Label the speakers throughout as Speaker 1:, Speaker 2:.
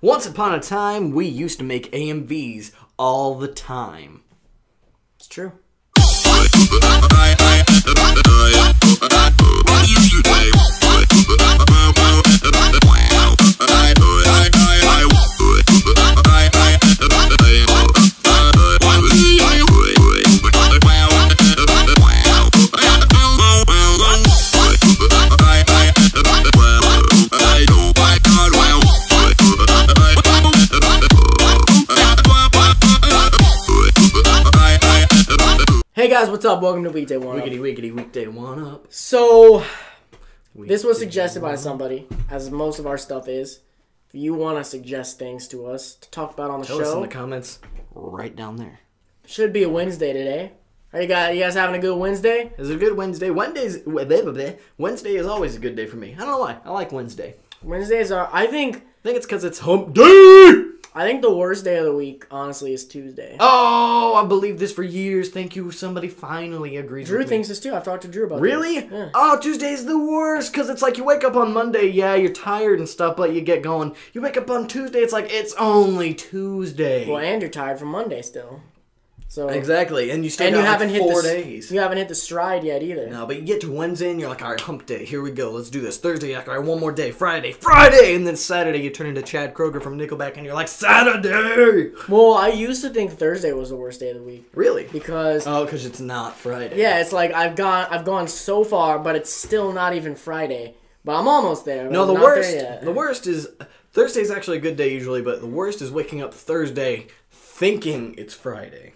Speaker 1: Once upon a time, we used to make AMVs all the time.
Speaker 2: It's true. Hey guys, what's up? Welcome to Weekday One Up.
Speaker 1: Wiggity, Weekday One Up.
Speaker 2: So, this was suggested by somebody, as most of our stuff is. If you want to suggest things to us to talk about on the show,
Speaker 1: Tell us in the comments right down there.
Speaker 2: Should be a Wednesday today. Are you guys having a good Wednesday?
Speaker 1: It's a good Wednesday. Wednesday is always a good day for me. I don't know why. I like Wednesday.
Speaker 2: Wednesdays are, I think
Speaker 1: It's because it's hump day!
Speaker 2: I think the worst day of the week, honestly, is Tuesday.
Speaker 1: Oh, I've believed this for years. Thank you. Somebody finally agrees with me.
Speaker 2: Drew thinks this too. I've talked to Drew about
Speaker 1: Really?
Speaker 2: this. Yeah.
Speaker 1: Oh, Tuesday's the worst because it's like you wake up on Monday, yeah, you're tired and stuff, but you get going. You wake up on Tuesday, it's like, it's only Tuesday.
Speaker 2: Well, and you're tired from Monday still. So
Speaker 1: Exactly, and you still
Speaker 2: and
Speaker 1: got
Speaker 2: you haven't
Speaker 1: like
Speaker 2: hit
Speaker 1: 4 days.
Speaker 2: You haven't hit the stride yet either.
Speaker 1: No, but you get to Wednesday and you're like, all right, hump day, here we go, let's do this. Thursday, you're like, all right, one more day. Friday! And then Saturday, you turn into Chad Kroger from Nickelback and you're like, Saturday!
Speaker 2: Well, I used to think Thursday was the worst day of the week.
Speaker 1: Really?
Speaker 2: Because
Speaker 1: Oh, because it's not Friday.
Speaker 2: yeah, it's like I've gone so far, but it's still not even Friday. But I'm almost there.
Speaker 1: No,
Speaker 2: I'm
Speaker 1: the
Speaker 2: not there yet.
Speaker 1: worst is, Thursday's actually a good day usually, but the worst is waking up Thursday thinking it's Friday.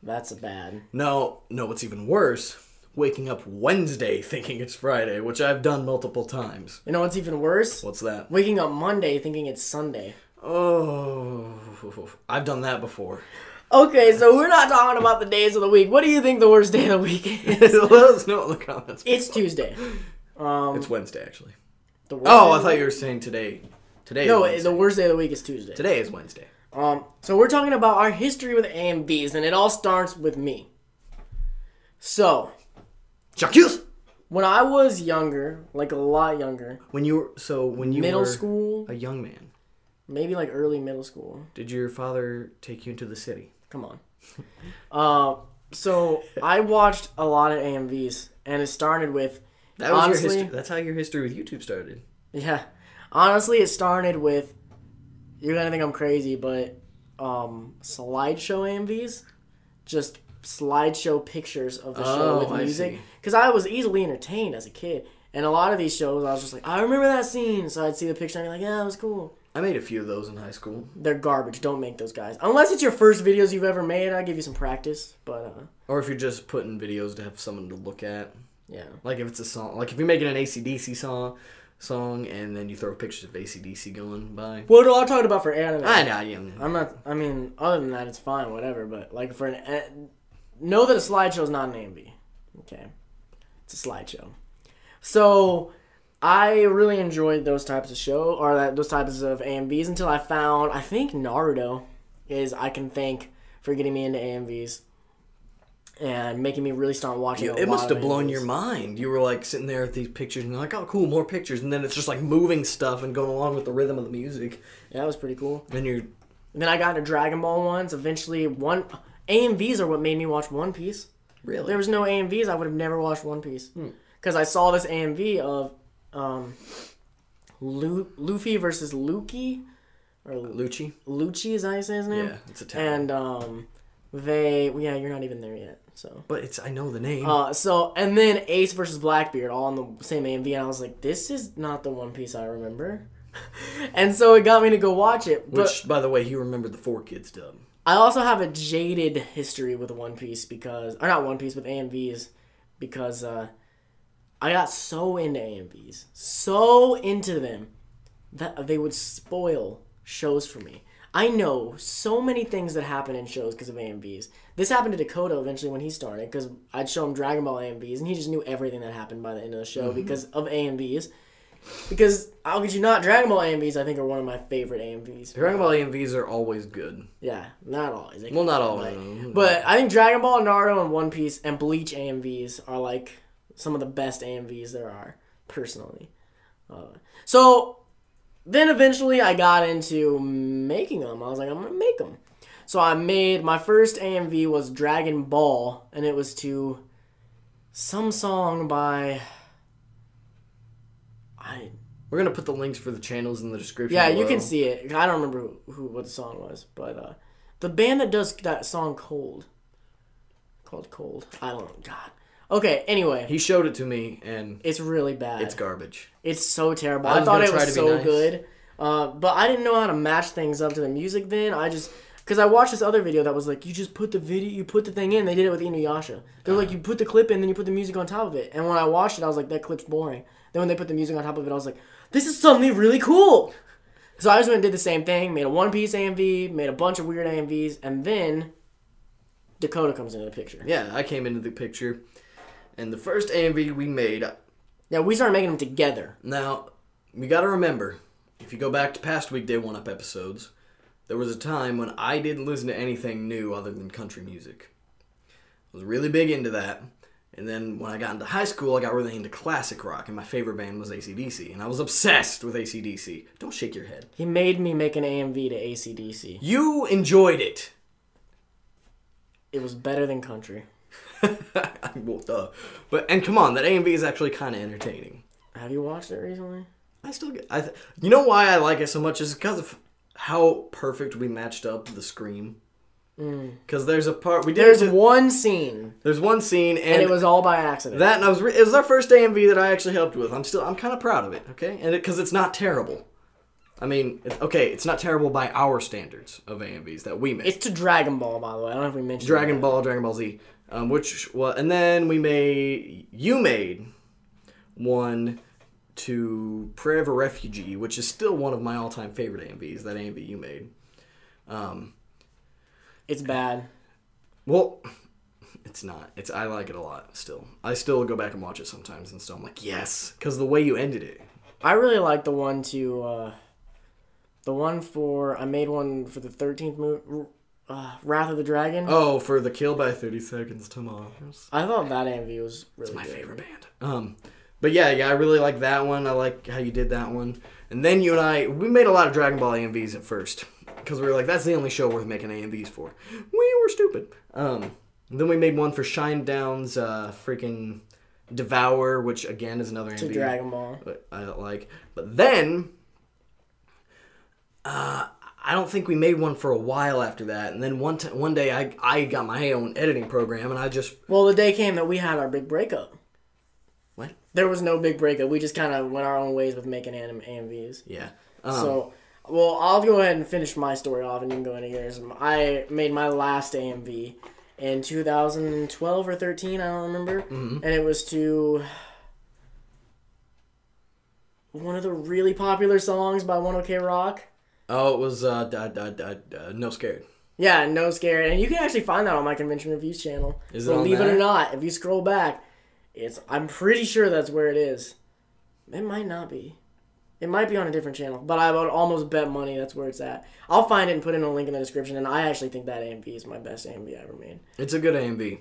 Speaker 2: That's bad.
Speaker 1: No, what's even worse, waking up Wednesday thinking it's Friday, which I've done multiple times.
Speaker 2: You know what's even worse?
Speaker 1: What's that?
Speaker 2: Waking up Monday thinking it's Sunday.
Speaker 1: Oh, I've done that before.
Speaker 2: Okay, so we're not talking about the days of the week. What do you think the worst day of the week is?
Speaker 1: Let us know in the comments.
Speaker 2: It's Tuesday.
Speaker 1: It's Wednesday, actually.
Speaker 2: The worst
Speaker 1: Oh,
Speaker 2: day
Speaker 1: I
Speaker 2: of
Speaker 1: thought
Speaker 2: the
Speaker 1: you were saying today. Today
Speaker 2: No,
Speaker 1: is Wednesday.
Speaker 2: the worst day of the week is Tuesday.
Speaker 1: Today is Wednesday.
Speaker 2: So we're talking about our history with AMVs, and it all starts with me. So,
Speaker 1: Jacques!
Speaker 2: when I was younger, like a lot younger,
Speaker 1: When you were
Speaker 2: middle school,
Speaker 1: a young man,
Speaker 2: maybe like early middle school.
Speaker 1: did your father take you into the city?
Speaker 2: Come on. So I watched a lot of AMVs, and it started with
Speaker 1: That was
Speaker 2: honestly,
Speaker 1: your history. That's how your history with YouTube started.
Speaker 2: Yeah, honestly, it started with. You're gonna think I'm crazy, but slideshow AMVs, just slideshow pictures of the show with music. Because I was easily entertained as a kid, and a lot of these shows, I was just like, I remember that scene. So I'd see the picture and I'd be like, yeah, that was cool.
Speaker 1: I made a few of those in high school.
Speaker 2: They're garbage. Don't make those, guys. Unless it's your first videos you've ever made, I'll give you some practice. But
Speaker 1: Or if you're just putting videos to have someone to look at.
Speaker 2: yeah.
Speaker 1: Like if it's a song. Like if you're making an AC/DC song and then you throw pictures of AC/DC going by.
Speaker 2: What are I talking about for anime?
Speaker 1: I know, yeah.
Speaker 2: I'm not. I mean, other than that, it's fine, whatever. But like for know that a slideshow is not an AMV. Okay, it's a slideshow. So I really enjoyed those types of those types of AMVs until I found. I think Naruto I can thank for getting me into AMVs. And making me really start watching.
Speaker 1: It must have blown your mind. You were like sitting there at these pictures and you're like, oh, cool, more pictures. And then it's just like moving stuff and going along with the rhythm of the music.
Speaker 2: Yeah, that was pretty cool.
Speaker 1: And
Speaker 2: then I got into Dragon Ball ones. Eventually, AMVs are what made me watch One Piece.
Speaker 1: Really?
Speaker 2: If there was no AMVs, I would have never watched One Piece. Because I saw this AMV of Luffy versus Lucky. Or
Speaker 1: Lucci?
Speaker 2: Lucci, is that how you say his name?
Speaker 1: Yeah, it's Italian.
Speaker 2: And you're not even there yet. So,
Speaker 1: but I know the name.
Speaker 2: And then Ace versus Blackbeard, all in the same AMV, and I was like, this is not the One Piece I remember. And so it got me to go watch it.
Speaker 1: Which, by the way, he remembered the 4Kids dub.
Speaker 2: I also have a jaded history with One Piece with AMVs, because I got so into AMVs, so into them, that they would spoil shows for me. I know so many things that happen in shows because of AMVs. This happened to Dakota eventually when he started, because I'd show him Dragon Ball AMVs, and he just knew everything that happened by the end of the show because of AMVs. Because, how could you not? Dragon Ball AMVs, I think, are one of my favorite AMVs.
Speaker 1: Dragon Ball AMVs are always good.
Speaker 2: Yeah, not always.
Speaker 1: Well, not always.
Speaker 2: But I think Dragon Ball, Naruto, and One Piece, and Bleach AMVs are, like, some of the best AMVs there are, personally. So, then eventually I got into making them. I was like, I'm going to make them. So I made, my first AMV was Dragon Ball, and it was to some song by,
Speaker 1: We're going to put the links for the channels in the description
Speaker 2: yeah,
Speaker 1: below.
Speaker 2: you can see it. I don't remember what the song was, but the band that does that song called Cold. I don't know. God. Okay, anyway.
Speaker 1: He showed it to me, and
Speaker 2: it's really bad.
Speaker 1: it's garbage.
Speaker 2: It's so terrible.
Speaker 1: I
Speaker 2: I thought
Speaker 1: gonna
Speaker 2: it
Speaker 1: try
Speaker 2: was
Speaker 1: to be
Speaker 2: so
Speaker 1: nice.
Speaker 2: good, but I didn't know how to match things up to the music then. Because I watched this other video that was like, you just put the thing in. They did it with Inuyasha. They're like, you put the clip in, then you put the music on top of it. And when I watched it, I was like, that clip's boring. Then when they put the music on top of it, I was like, this is suddenly really cool. So I just went and did the same thing, made a one-piece AMV, made a bunch of weird AMVs, and then Dakota comes into the picture.
Speaker 1: Yeah, I came into the picture, and the first AMV we made...
Speaker 2: Yeah, we started making them together.
Speaker 1: Now, you gotta remember, if you go back to past Weekday 1-Up episodes, there was a time when I didn't listen to anything new other than country music. I was really big into that. And then when I got into high school, I got really into classic rock, and my favorite band was AC/DC, and I was obsessed with AC/DC. Don't shake your head.
Speaker 2: He made me make an AMV to AC/DC.
Speaker 1: You enjoyed it.
Speaker 2: It was better than country.
Speaker 1: Well, duh. And come on, that AMV is actually kind of entertaining.
Speaker 2: Have you watched it recently?
Speaker 1: I still get... you know why I like it so much is because of how perfect we matched up the scream. Because there's a part...
Speaker 2: There's one scene.
Speaker 1: There's one scene,
Speaker 2: And it was all by accident.
Speaker 1: That, and it was our first AMV that I actually helped with. I'm kind of proud of it, okay? And because it's not terrible. I mean, it's not terrible by our standards of AMVs that we made.
Speaker 2: It's to Dragon Ball, by the way. I don't know if we mentioned
Speaker 1: Dragon Ball Z. And then you made one to Prayer of a Refugee, which is still one of my all-time favorite AMVs, that AMV you made.
Speaker 2: It's bad.
Speaker 1: Well, it's not. I like it a lot still. I still go back and watch it sometimes and still I'm like, yes, because the way you ended it.
Speaker 2: I really like the one to, I made one for the 13th movie, Wrath of the Dragon.
Speaker 1: Oh, for the Kill by 30 Seconds to Mars.
Speaker 2: I thought that AMV was really good.
Speaker 1: It's my favorite band. But yeah, I really like that one. I like how you did that one. And then you and we made a lot of Dragon Ball AMVs at first. Because we were like, that's the only show worth making AMVs for. We were stupid. And then we made one for Shinedown's freaking Devour, which again is another AMV.
Speaker 2: To Dragon Ball.
Speaker 1: But I don't like. But then, I don't think we made one for a while after that. And then one day I got my own editing program and I just...
Speaker 2: Well, the day came that we had our big breakup.
Speaker 1: What?
Speaker 2: There was no big breakup. We just kind of went our own ways with making AMVs.
Speaker 1: Yeah.
Speaker 2: Well, I'll go ahead and finish my story off, and you can go into yours. I made my last AMV in 2012 or 13, I don't remember, and it was to one of the really popular songs by 1OK Rock.
Speaker 1: Oh, it was No Scared.
Speaker 2: Yeah, No Scared, and you can actually find that on my Convention Reviews channel.
Speaker 1: Is it on
Speaker 2: Believe it
Speaker 1: there?
Speaker 2: or not, if you scroll back, I'm pretty sure that's where it is. It might not be. It might be on a different channel, but I would almost bet money that's where it's at. I'll find it and put in a link in the description, and I actually think that AMV is my best AMV I ever made.
Speaker 1: It's a good AMV.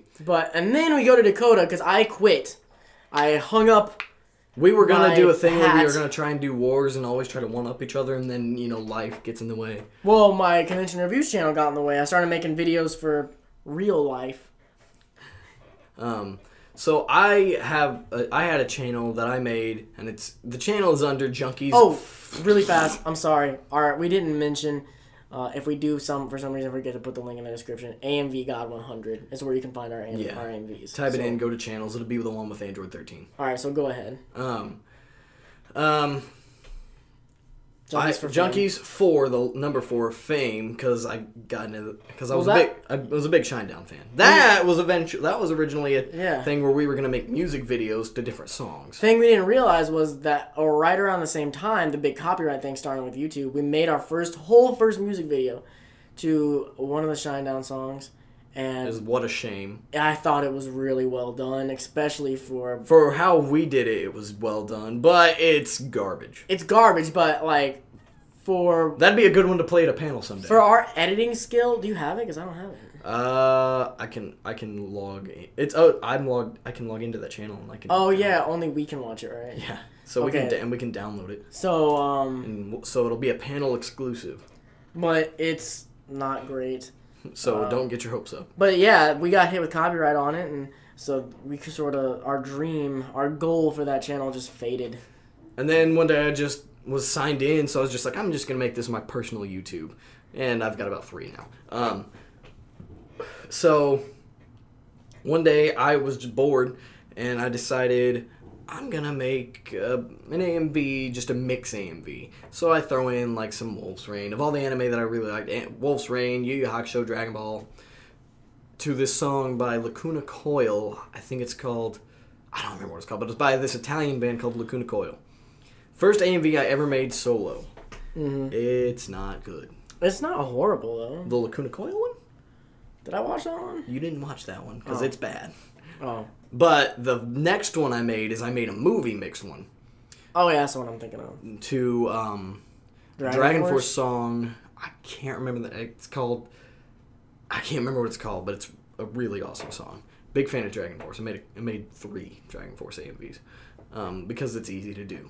Speaker 2: And then we go to Dakota, because I quit. I hung up.
Speaker 1: We were going to do a thing where we
Speaker 2: hat.
Speaker 1: were going to try and do wars and always try to one-up each other, and then, life gets in the way.
Speaker 2: Well, my Convention Reviews channel got in the way. I started making videos for real life.
Speaker 1: So I had a channel that I made, and the channel is under Junkies.
Speaker 2: Oh, really fast. I'm sorry. All right, we didn't mention, if we do for some reason forget to put the link in the description, AMV God 100 is where you can find our AMVs.
Speaker 1: Type it in, go to channels. It'll be the one with Android 13.
Speaker 2: All right, so go ahead.
Speaker 1: Junkies for the number 4 Fame because I got into because I was a big Shinedown fan. That was originally a thing where we were gonna make music videos to different songs.
Speaker 2: Thing we didn't realize was that right around the same time, the big copyright thing starting with YouTube, we made our first music video to one of the Shinedown songs, and
Speaker 1: what a shame.
Speaker 2: I thought it was really well done, especially for
Speaker 1: how we did it. It was well done, but it's garbage.
Speaker 2: It's garbage, but
Speaker 1: that'd be a good one to play at a panel someday.
Speaker 2: For our editing skill, do you have it? Because I don't have it.
Speaker 1: I can log. I can log into that channel and I can.
Speaker 2: Oh yeah, only we can watch it, right?
Speaker 1: Yeah. So
Speaker 2: Okay.
Speaker 1: we can download it.
Speaker 2: So
Speaker 1: So it'll be a panel exclusive.
Speaker 2: but it's not great.
Speaker 1: So don't get your hopes up.
Speaker 2: But yeah, we got hit with copyright on it, and so we could sort of our goal for that channel just faded.
Speaker 1: And then one day I just was signed in, so I was just like, I'm just gonna make this my personal YouTube, and I've got about 3 now. So one day I was just bored, and I decided I'm gonna make an AMV, just a mix AMV. So I throw in like some Wolf's Rain of all the anime that I really liked, Wolf's Rain, Yu Yu Hakusho, Dragon Ball, to this song by Lacuna Coil. I think it's called, I don't remember what it's called, but it's by this Italian band called Lacuna Coil. First AMV I ever made solo.
Speaker 2: Mm-hmm.
Speaker 1: It's not good.
Speaker 2: It's not horrible though.
Speaker 1: The Lacuna Coil one?
Speaker 2: Did I watch that one?
Speaker 1: You didn't watch that one because
Speaker 2: Oh.
Speaker 1: it's bad.
Speaker 2: Oh.
Speaker 1: But the next one I made is I made a movie mix one
Speaker 2: Oh yeah, that's the one I'm thinking of.
Speaker 1: to Dragon Force song. I can't remember that. It's called. I can't remember what it's called, but it's a really awesome song. Big fan of Dragon Force. I made 3 Dragon Force AMVs because it's easy to do.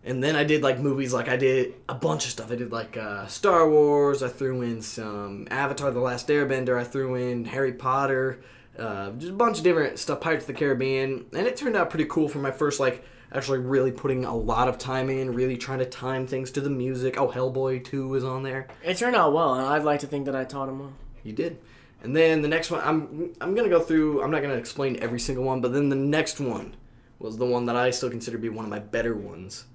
Speaker 1: And then I did like movies, like I did a bunch of stuff. I did like Star Wars. I threw in some Avatar: The Last Airbender. I threw in Harry Potter. Just a bunch of different stuff, Pirates of the Caribbean, and it turned out pretty cool for my first, like, actually really putting a lot of time in, really trying to time things to the music. Oh, Hellboy 2 was on there.
Speaker 2: It turned out well, and I'd like to think that I taught him well.
Speaker 1: You did. And then the next one, I'm going to go through, I'm not going to explain every single one, but then the next one was the one that I still consider to be one of my better ones.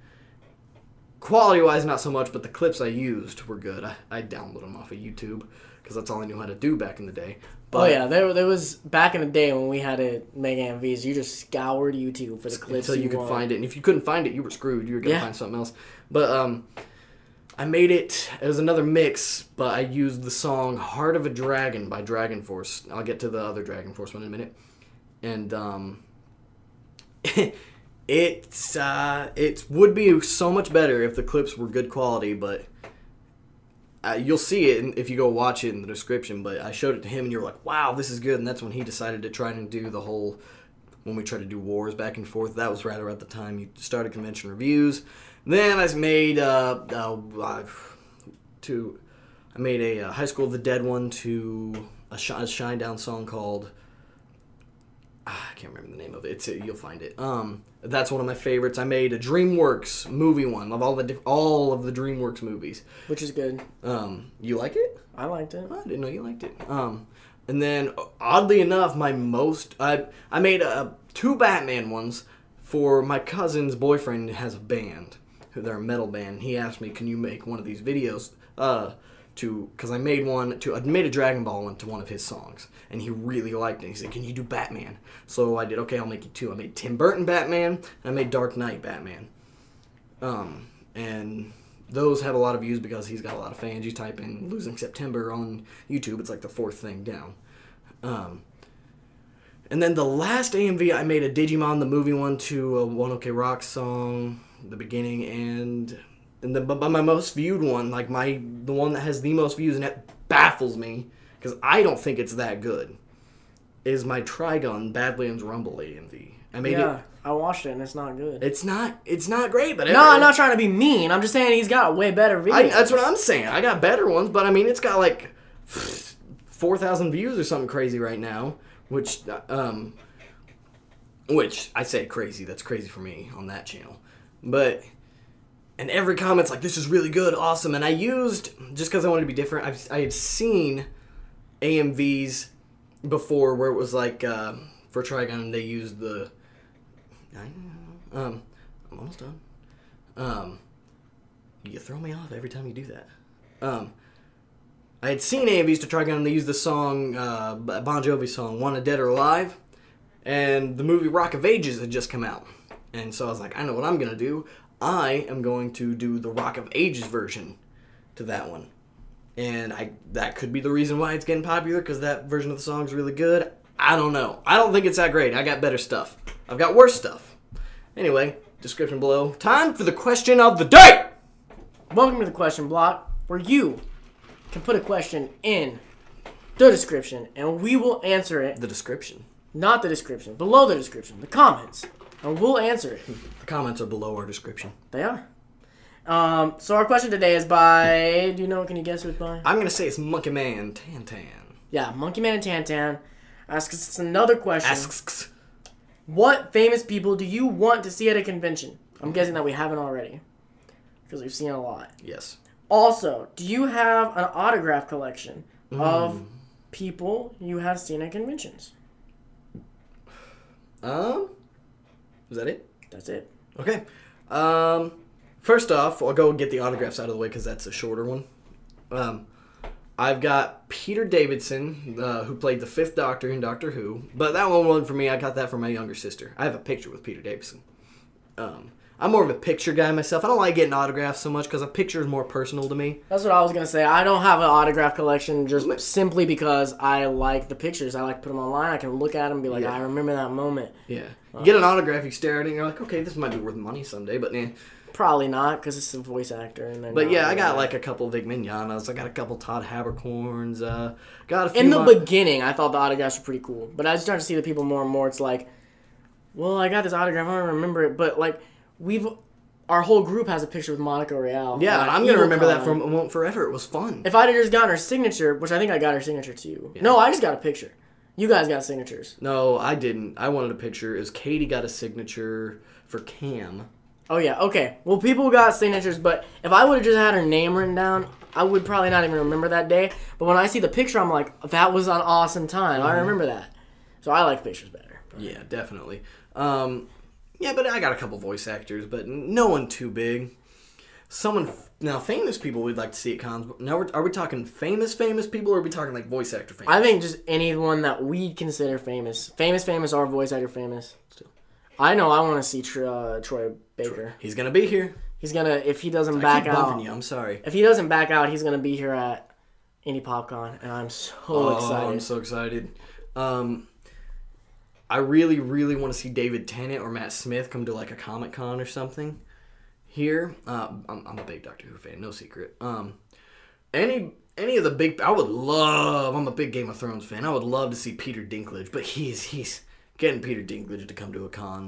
Speaker 1: Quality-wise, not so much, but the clips I used were good. I downloaded them off of YouTube, because that's all I knew how to do back in the day. But
Speaker 2: Oh yeah, there was back in the day when we had to make AMVs. You just scoured YouTube for the clips
Speaker 1: until you could
Speaker 2: want.
Speaker 1: find it, and if you couldn't find it, you were screwed. You were gonna
Speaker 2: Yeah.
Speaker 1: find something else. But I made it. It was another mix, but I used the song "Heart of a Dragon" by Dragon Force. I'll get to the other Dragon Force one in a minute. And it would be so much better if the clips were good quality, but. You'll see it if you go watch it in the description, but I showed it to him and you were like, wow, this is good. And that's when he decided to try and do the whole, when we tried to do wars back and forth. That was right around the time you started convention reviews. Then I made I made a High School of the Dead one to a Shinedown song called, I can't remember the name of it. You'll find it. That's one of my favorites. I made a DreamWorks movie one of all of the DreamWorks movies.
Speaker 2: Which is good.
Speaker 1: You like it?
Speaker 2: I liked it.
Speaker 1: I didn't know you liked it. And then oddly enough, I made 2 Batman ones for my cousin's boyfriend has a band. They're a metal band. He asked me, "Can you make one of these videos?" Because I made a Dragon Ball one to one of his songs, and he really liked it. He said, "Can you do Batman?" So I did. Okay, I'll make you 2. I made Tim Burton Batman, and I made Dark Knight Batman. And those have a lot of views because he's got a lot of fans. You type in "Losing September" on YouTube, it's like the 4th thing down. And then the last AMV, I made a Digimon the movie one to a One OK Rock song, the beginning, and but my most viewed one, like the one that has the most views, and it baffles me because I don't think it's that good, is my Trigun Badlands Rumble AMV. I made it.
Speaker 2: I watched it and it's not good.
Speaker 1: It's not great, but
Speaker 2: No, I'm not trying to be mean. I'm just saying he's got way better videos.
Speaker 1: That's what I'm saying. I got better ones, but I mean it's got like 4,000 views or something crazy right now, which I say crazy. That's crazy for me on that channel, but. And every comment's like, this is really good, awesome. And I used, just because I wanted to be different, I had seen AMVs before where it was like, for Trigun, they used the, I'm almost done. You throw me off every time you do that. I had seen AMVs to Trigun, and they used the song, Bon Jovi song, Wanted Dead or Alive. And the movie Rock of Ages had just come out. And so I was like, I know what I'm going to do. I am going to do the Rock of Ages version to that one. And that could be the reason why it's getting popular, because that version of the song is really good. I don't know. I don't think it's that great. I got better stuff. I've got worse stuff. Anyway, description below. Time for the question of the day!
Speaker 2: Welcome to the question block, where you can put a question in the description, and we will answer it.
Speaker 1: The description.
Speaker 2: Not the description. Below the description. The comments. and we'll answer it.
Speaker 1: The comments are below our description.
Speaker 2: They are. So our question today is by... Do you know? Can you guess who it's by?
Speaker 1: I'm going to say it's Monkey Man Tantan.
Speaker 2: Yeah, Monkey Man and Tantan. Asks us another question.
Speaker 1: Asks.
Speaker 2: What famous people do you want to see at a convention? I'm guessing that we haven't already. Because we've seen a lot.
Speaker 1: Yes.
Speaker 2: Also, do you have an autograph collection of people you have seen at conventions?
Speaker 1: Is that it?
Speaker 2: That's it.
Speaker 1: Okay. First off, I'll go get the autographs out of the way because that's a shorter one. I've got Peter Davidson, who played the Fifth Doctor in Doctor Who. But that one wasn't for me. I got that from my younger sister. I have a picture with Peter Davidson. I'm more of a picture guy myself. I don't like getting autographs so much because a picture is more personal to me.
Speaker 2: That's what I was going to say. I don't have an autograph collection just simply because I like the pictures. I like to put them online. I can look at them and be like, I remember that moment.
Speaker 1: Yeah. You get an autograph, you stare at it, and you're like, okay, this might be worth money someday, but
Speaker 2: Probably not because it's a voice actor.
Speaker 1: But yeah, I got like a couple Vic Mignognas. I got a couple Todd Habercorns. Got a few.
Speaker 2: In the beginning, I thought the autographs were pretty cool. But I started to see the people more and more. It's like, well, I got this autograph. I don't remember it. But like, our whole group has a picture with Monica Royale.
Speaker 1: Yeah, I'm going to remember that from forever. It was fun.
Speaker 2: If I'd have just gotten her signature, which I think I got her signature too. Yeah. No, I just got a picture. You guys got signatures.
Speaker 1: No, I didn't. I wanted a picture. It was Katie got a signature for Cam.
Speaker 2: Oh, yeah. Okay. Well, people got signatures, but if I would have just had her name written down, I would probably not even remember that day. But when I see the picture, I'm like, that was an awesome time. I remember that. So I like pictures better.
Speaker 1: Yeah, definitely. Yeah, but I got a couple voice actors, but no one too big. Now, famous people we'd like to see at cons. Now, are we talking famous people, or are we talking like voice actor famous?
Speaker 2: I think just anyone that we consider famous. Famous, or voice actor famous. Still. I know I want to see Troy Baker.
Speaker 1: He's going to be here.
Speaker 2: He's going to, if he doesn't back out.
Speaker 1: I'm sorry.
Speaker 2: If he doesn't back out, he's going to be here at Indie PopCon, and I'm so excited.
Speaker 1: I'm so excited. I really, really want to see David Tennant or Matt Smith come to like a Comic-Con or something here. I'm a big Doctor Who fan, no secret. Any of the big... I'm a big Game of Thrones fan. I would love to see Peter Dinklage, but he's getting Peter Dinklage to come to a con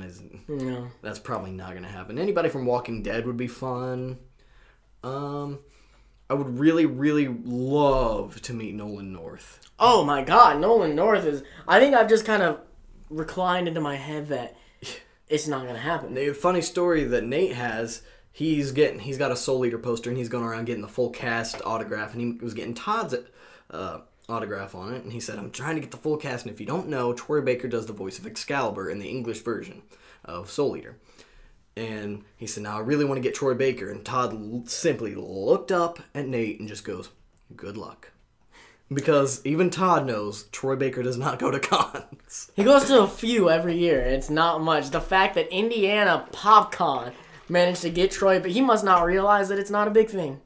Speaker 1: that's probably not going to happen. Anybody from Walking Dead would be fun. I would really, really love to meet Nolan North.
Speaker 2: Oh my God, Nolan North is... I think I've just kind of reclined into my head that it's not going to happen.
Speaker 1: The funny story that Nate has, he's got a Soul Eater poster, and he's going around getting the full cast autograph, and he was getting Todd's autograph on it, and he said, I'm trying to get the full cast, and if you don't know, Troy Baker does the voice of Excalibur in the English version of Soul Eater. And he said, now I really want to get Troy Baker, and Todd simply looked up at Nate and just goes, good luck. Because even Todd knows Troy Baker does not go to cons.
Speaker 2: He goes to a few every year, and it's not much. The fact that Indiana PopCon managed to get Troy, but he must not realize that it's not a big thing.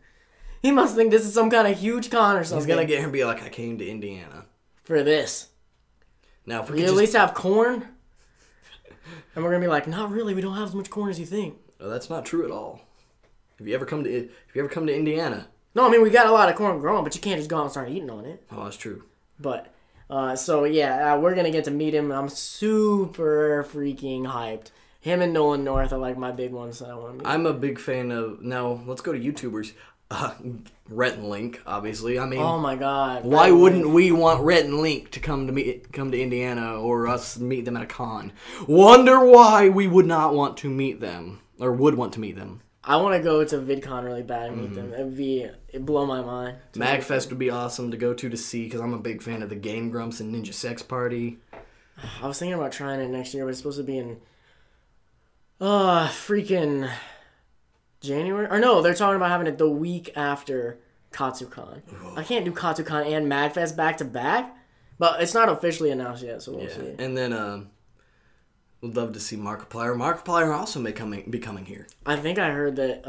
Speaker 2: He must think this is some kind of huge con or something.
Speaker 1: He's going to get him and be like, I came to Indiana.
Speaker 2: For this.
Speaker 1: Now, if
Speaker 2: we at least have corn? And we're going to be like, not really, we don't have as much corn as you think.
Speaker 1: No, that's not true at all. If you ever come to Indiana...
Speaker 2: No, I mean, we got a lot of corn growing, but you can't just go out and start eating on it.
Speaker 1: Oh, that's true.
Speaker 2: But, so yeah, we're going to get to meet him. I'm super freaking hyped. Him and Nolan North are like my big ones that I want to meet.
Speaker 1: I'm a big fan of, now, let's go to YouTubers. Rhett and Link, obviously. I mean,
Speaker 2: oh my God.
Speaker 1: Why wouldn't we want Rhett and Link to come to Indiana or us meet them at a con? Wonder why we would not want to meet them or would want to meet them.
Speaker 2: I want to go to VidCon really bad and meet them. It'd blow my mind.
Speaker 1: MagFest would be awesome to go to see because I'm a big fan of the Game Grumps and Ninja Sex Party.
Speaker 2: I was thinking about trying it next year, but it's supposed to be in freaking January. Or no, they're talking about having it the week after Katsucon. Whoa. I can't do Katsucon and MagFest back to back, but it's not officially announced yet, so we'll see. And
Speaker 1: then would love to see Markiplier. Markiplier also may be coming here.
Speaker 2: I think I heard that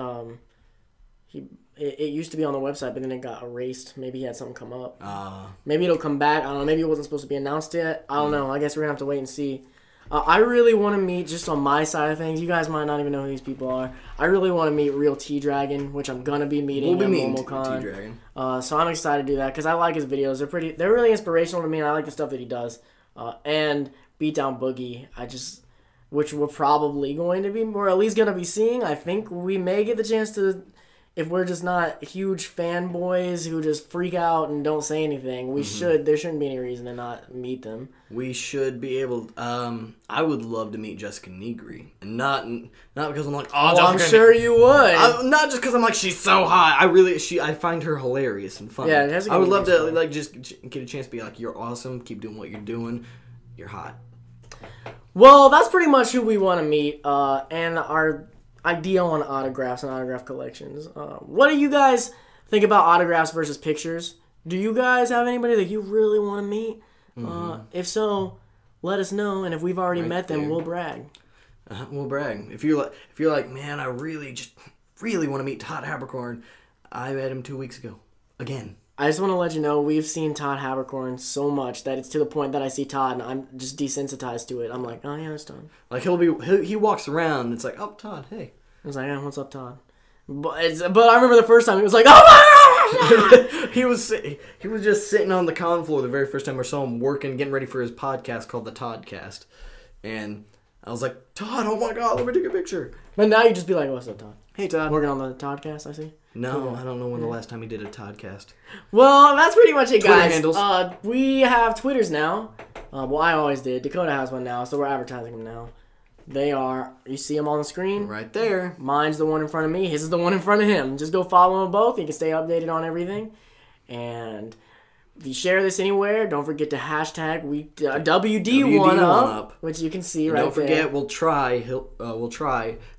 Speaker 2: it used to be on the website, but then it got erased. Maybe he had something come up. Maybe it'll come back. I don't know. Maybe it wasn't supposed to be announced yet. I don't know. I guess we're going to have to wait and see. I really want to meet, just on my side of things, you guys might not even know who these people are. I really want to meet Real T-Dragon, which I'm going to be meeting at MomoCon. T-Dragon. So I'm excited to do that because I like his videos. They're really inspirational to me, and I like the stuff that he does. And Beatdown Boogie, which we're probably going to be, or at least going to be seeing. I think we may get the chance to, if we're just not huge fanboys who just freak out and don't say anything, there shouldn't be any reason to not meet them.
Speaker 1: We should be able, I would love to meet Jessica Negri. And not because I'm like,
Speaker 2: I'm sure you would.
Speaker 1: Not just because I'm like, she's so hot. I find her hilarious and fun.
Speaker 2: Yeah, Jessica
Speaker 1: I would love
Speaker 2: Negri's
Speaker 1: to, like, just get a chance to be like, you're awesome. Keep doing what you're doing. You're hot.
Speaker 2: Well, that's pretty much who we want to meet, and our idea on autographs and autograph collections. What do you guys think about autographs versus pictures? Do you guys have anybody that you really want to meet? If so, let us know, and if we've already met them, we'll brag.
Speaker 1: We'll brag. If you're like, man, I really want to meet Todd Habercorn. I met him 2 weeks ago. Again.
Speaker 2: I just want to let you know, we've seen Todd Habercorn so much that it's to the point that I see Todd and I'm just desensitized to it. I'm like, oh yeah, it's Todd.
Speaker 1: Like he walks around and it's like, oh, Todd, hey.
Speaker 2: I was like, yeah, what's up, Todd? But I remember the first time he was like, oh my gosh!
Speaker 1: he was just sitting on the con floor the very first time I saw him working, getting ready for his podcast called the Toddcast, and I was like, Todd, oh my God, let me take a picture.
Speaker 2: But now you just be like, what's up, Todd?
Speaker 1: Hey, Todd.
Speaker 2: Working on the Toddcast, I see.
Speaker 1: No, I don't know when the last time he did a Toddcast.
Speaker 2: Well, that's pretty much it,
Speaker 1: Twitter
Speaker 2: guys.
Speaker 1: handles.
Speaker 2: We have Twitters now. Well, I always did. Dakota has one now, so we're advertising them now. They are, you see them on the screen?
Speaker 1: Right there.
Speaker 2: Mine's the one in front of me. His is the one in front of him. Just go follow them both. You can stay updated on everything. And if you share this anywhere, don't forget to hashtag WD1UP, which you can see right there.
Speaker 1: Don't forget, we'll try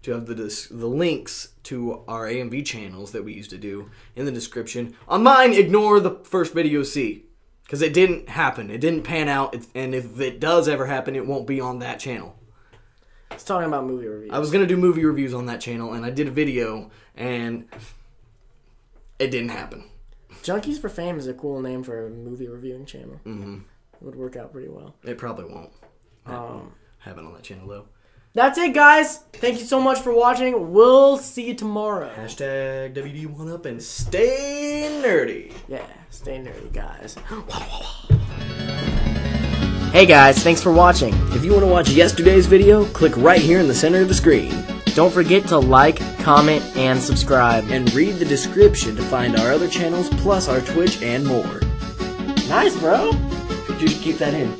Speaker 1: to have the links to our AMV channels that we used to do in the description. On mine, ignore the first video C. Because it didn't happen. It didn't pan out. And if it does ever happen, it won't be on that channel.
Speaker 2: It's talking about movie reviews.
Speaker 1: I was going to do movie reviews on that channel, and I did a video, and it didn't happen.
Speaker 2: Junkies for Fame is a cool name for a movie reviewing channel.
Speaker 1: Mm-hmm.
Speaker 2: It would work out pretty well.
Speaker 1: It probably won't. Have it on that channel, though.
Speaker 2: That's it, guys. Thank you so much for watching. We'll see you tomorrow.
Speaker 1: Hashtag WD1UP and stay nerdy.
Speaker 2: Yeah, stay nerdy, guys. Hey guys, thanks for watching.
Speaker 1: If you want to watch yesterday's video, click right here in the center of the screen.
Speaker 2: Don't forget to like, comment, and subscribe.
Speaker 1: And read the description to find our other channels, plus our Twitch and more.
Speaker 2: Nice, bro.
Speaker 1: You should keep that in.